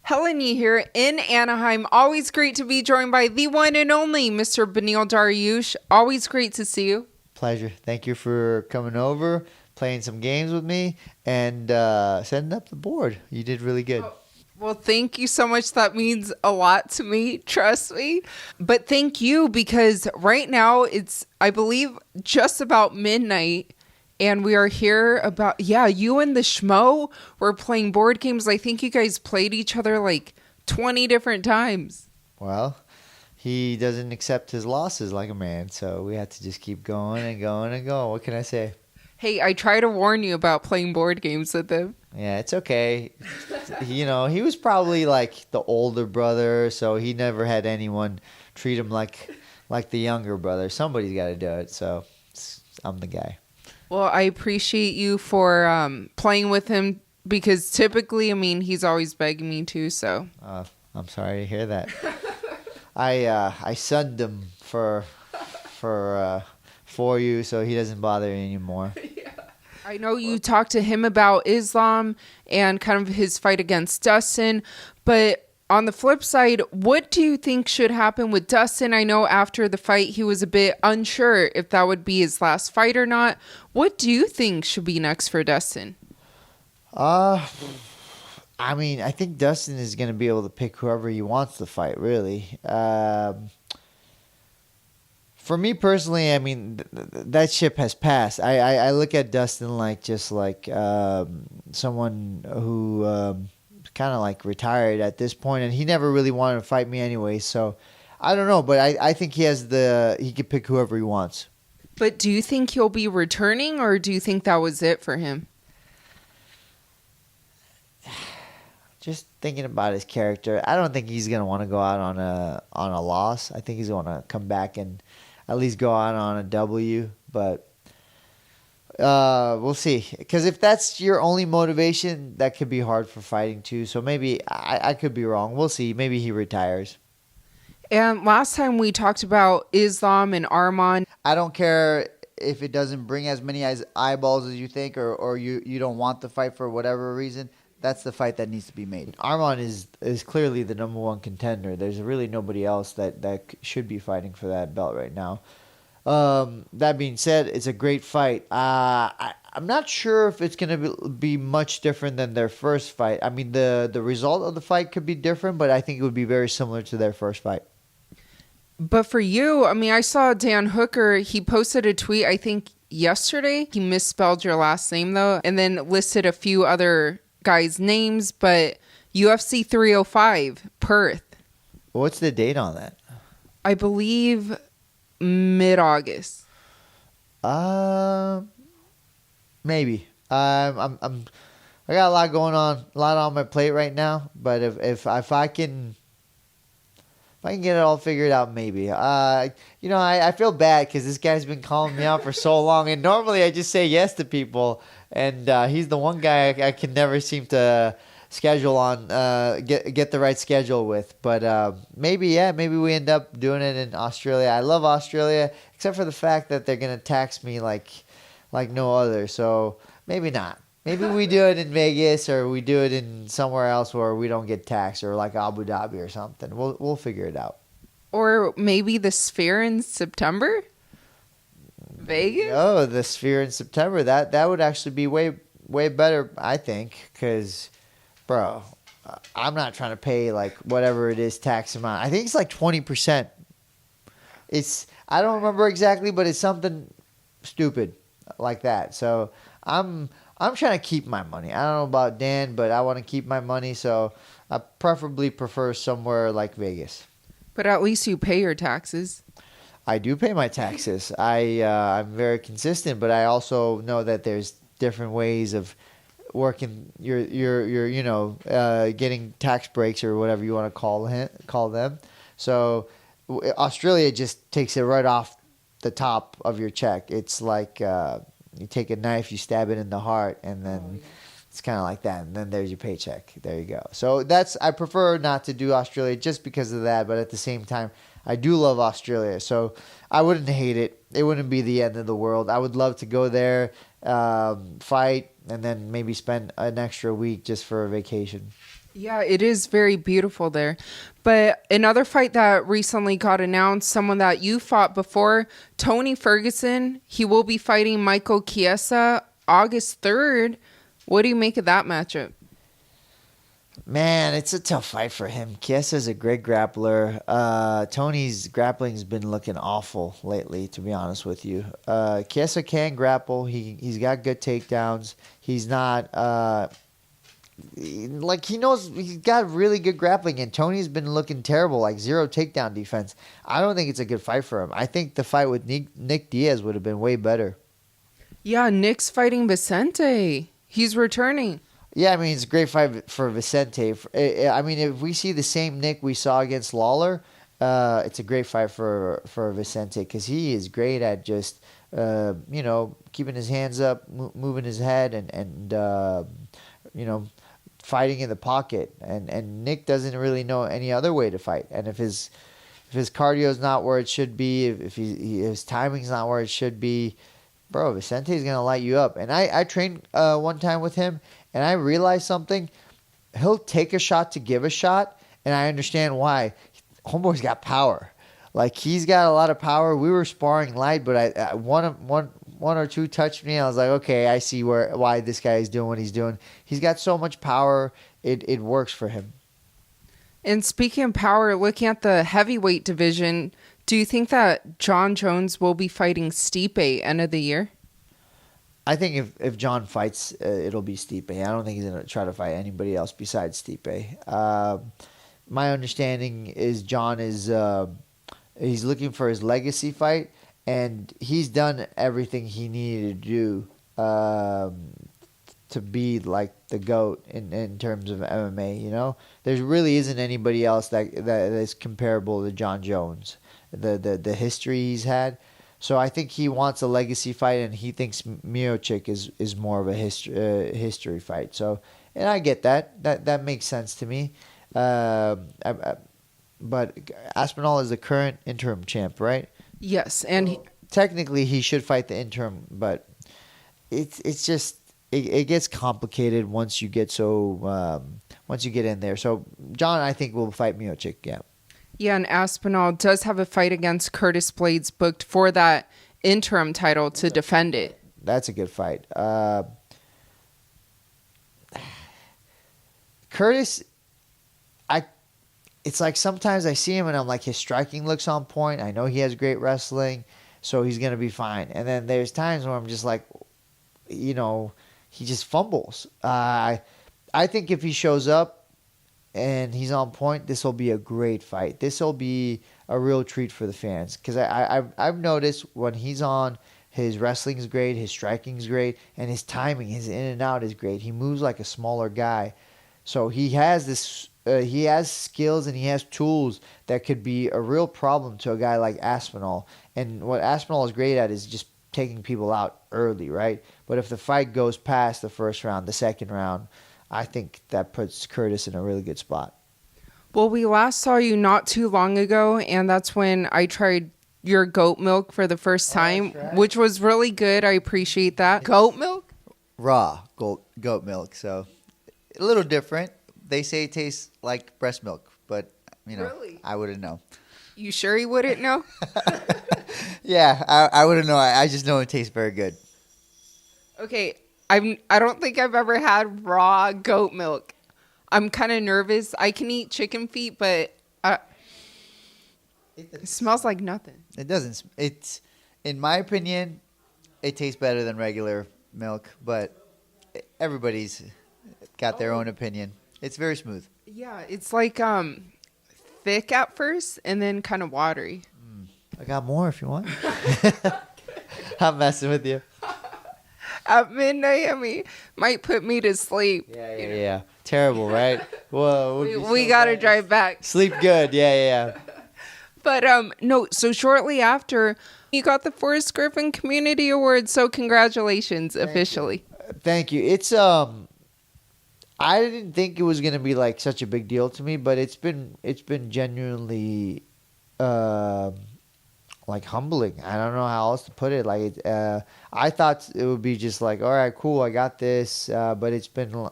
Helen Yee here in Anaheim. Always great to be joined by the one and only Mr. Beneil Dariush. Always great to see you. Pleasure. Thank you for coming over, playing some games with me, and setting up the board. You did really good. Well, thank you so much. That means a lot to me. Trust me. But thank you, because right now it's, I believe, just about midnight. And we are here about, you and the Schmo were playing board games. I think you guys played each other like 20 different times. Well, he doesn't accept his losses like a man, so we had to just keep going and going and going. What can I say? Hey, I try to warn you about playing board games with him. Yeah, it's okay. He was probably like the older brother, so he never had anyone treat him like the younger brother. Somebody's got to do it, so I'm the guy. Well, I appreciate you for playing with him, because typically, he's always begging me to, so. I'm sorry to hear that. I sunned him for you, so he doesn't bother you anymore. Yeah. I know you talked to him about Islam and kind of his fight against Dustin, but on the flip side, what do you think should happen with Dustin? I know after the fight, he was a bit unsure if that would be his last fight or not. What do you think should be next for Dustin? I think Dustin is going to be able to pick whoever he wants to fight, really. For me personally, that ship has passed. I look at Dustin like someone who kind of like retired at this point, and he never really wanted to fight me anyway. So I don't know, but I think he could pick whoever he wants. But do you think he'll be returning, or do you think that was it for him? Just thinking about his character, I don't think he's gonna want to go out on a loss. I think he's gonna come back and at least go out on a W. But we'll see. Because if that's your only motivation, that could be hard for fighting too. So maybe I could be wrong. We'll see. Maybe he retires. And last time we talked about Islam and Arman. I don't care if it doesn't bring as many eyeballs as you think, or you don't want the fight for whatever reason. That's the fight that needs to be made. Arman is clearly the number one contender. There's really nobody else that should be fighting for that belt right now. That being said, it's a great fight. I'm not sure if it's going to be much different than their first fight. The result of the fight could be different, but I think it would be very similar to their first fight. But for you, I saw Dan Hooker. He posted a tweet, I think yesterday. He misspelled your last name, though, and then listed a few other guys' names, but UFC 305, Perth. What's the date on that? I believe mid-August. Maybe. I got a lot going on, a lot on my plate right now. But if I can get it all figured out, maybe. I feel bad because this guy's been calling me out for so long, and normally I just say yes to people, and he's the one guy I can never seem to schedule on, get the right schedule with. But maybe we end up doing it in Australia. I love Australia, except for the fact that they're gonna tax me like no other. So maybe not. Maybe we do it in Vegas, or we do it in somewhere else where we don't get taxed, or like Abu Dhabi or something. We'll figure it out. Or maybe the Sphere in September? Vegas? Oh, the Sphere in September. That would actually be way better, I think, because, bro, I'm not trying to pay like whatever it is tax amount. I think it's like 20%. I don't remember exactly, but it's something stupid like that. So I'm trying to keep my money. I don't know about Dan, but I want to keep my money, so I preferably prefer somewhere like Vegas. But at least you pay your taxes. I do pay my taxes. I'm very consistent, but I also know that there's different ways of working your getting tax breaks or whatever you want to call them. So Australia just takes it right off the top of your check. It's like you take a knife, you stab it in the heart, and then it's kind of like that. And then there's your paycheck. There you go. So I prefer not to do Australia just because of that. But at the same time, I do love Australia. So I wouldn't hate it. It wouldn't be the end of the world. I would love to go there, fight, and then maybe spend an extra week just for a vacation. Yeah, it is very beautiful there. But another fight that recently got announced, someone that you fought before, Tony Ferguson, he will be fighting Michael Chiesa August 3rd. What do you make of that matchup? Man, it's a tough fight for him. Chiesa's a great grappler. Tony's grappling's been looking awful lately, to be honest with you. Chiesa can grapple. He's got good takedowns. He's not he knows he's got really good grappling, and Tony's been looking terrible, like zero takedown defense. I don't think it's a good fight for him. I think the fight with Nick Diaz would have been way better. Yeah, Nick's fighting Vicente. He's returning. Yeah, I mean, it's a great fight for Vicente. I mean, if we see the same Nick we saw against Lawler, it's a great fight for Vicente because he is great at just, keeping his hands up, moving his head, and fighting in the pocket. And Nick doesn't really know any other way to fight. And if his cardio is not where it should be, if his timing's not where it should be, bro, Vicente's going to light you up. And I trained one time with him, and I realized something. He'll take a shot to give a shot, and I understand why. Homeboy's got power. Like, he's got a lot of power. We were sparring light, but I one or two touched me. I was like, okay, I see why this guy is doing what he's doing. He's got so much power. It works for him. And speaking of power, looking at the heavyweight division, do you think that Jon Jones will be fighting Stipe end of the year? I think if Jon fights, it'll be Stipe. I don't think he's going to try to fight anybody else besides Stipe. My understanding is Jon is he's looking for his legacy fight, and he's done everything he needed to do to be like the GOAT in terms of MMA. You know, there really isn't anybody else that is comparable to Jon Jones. The history he's had. So I think he wants a legacy fight, and he thinks Miocic is more of a history fight. So, and I get that. That makes sense to me. But Aspinall is the current interim champ, right? Yes, and technically he should fight the interim, but it's just it gets complicated once you get in there. So Jon, I think, will fight Miocic. Yeah. Yeah, and Aspinall does have a fight against Curtis Blaydes booked for that interim title to defend it. That's a good fight. Curtis, it's like sometimes I see him and I'm like, his striking looks on point. I know he has great wrestling, so he's going to be fine. And then there's times where I'm just like, he just fumbles. I think if he shows up and he's on point, this will be a great fight. This will be a real treat for the fans. Because I've noticed when he's on, his wrestling's great, his striking's great, and his timing, his in and out is great. He moves like a smaller guy. So he has this, he has skills and he has tools that could be a real problem to a guy like Aspinall. And what Aspinall is great at is just taking people out early, right? But if the fight goes past the first round, the second round, I think that puts Curtis in a really good spot. Well, we last saw you not too long ago, and that's when I tried your goat milk for the first time, right, which was really good. I appreciate that. Goat milk? Raw goat milk, so a little different. They say it tastes like breast milk, but, Really? I wouldn't know. You sure you wouldn't know? Yeah, I wouldn't know. I just know it tastes very good. Okay, I don't think I've ever had raw goat milk. I'm kind of nervous. I can eat chicken feet, but it smells like nothing. It doesn't. It's, in my opinion, it tastes better than regular milk, but everybody's got their own opinion. It's very smooth. Yeah, it's like thick at first and then kind of watery. I got more if you want. I'm messing with you. At midnight, I mean, might put me to sleep. Yeah. Terrible, right? Whoa. We got to drive back. Sleep good. Yeah. But no, so shortly after, you got the Forrest Griffin Community Award. So congratulations, officially. Thank you. It's I didn't think it was gonna be like such a big deal to me, but it's been genuinely like humbling. I don't know how else to put it. Like I thought it would be just like, all right, cool, I got this, but it's been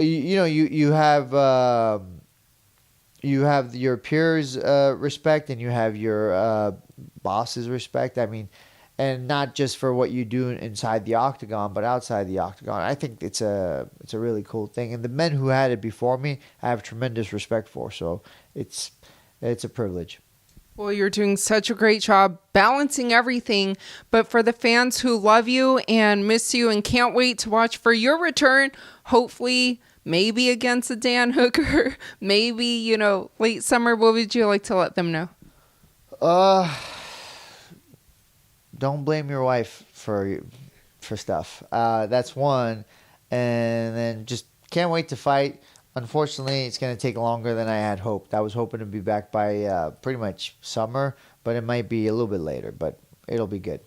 you have your peers' respect, and you have your boss's respect. I mean, and not just for what you do inside the octagon, but outside the octagon. I think it's a really cool thing. And the men who had it before me, I have tremendous respect for. So it's a privilege. Well, you're doing such a great job balancing everything. But for the fans who love you and miss you and can't wait to watch for your return, hopefully maybe against a Dan Hooker, maybe, late summer, what would you like to let them know? Don't blame your wife for stuff. That's one. And then just can't wait to fight. Unfortunately, it's going to take longer than I had hoped. I was hoping to be back by pretty much summer, but it might be a little bit later, but it'll be good.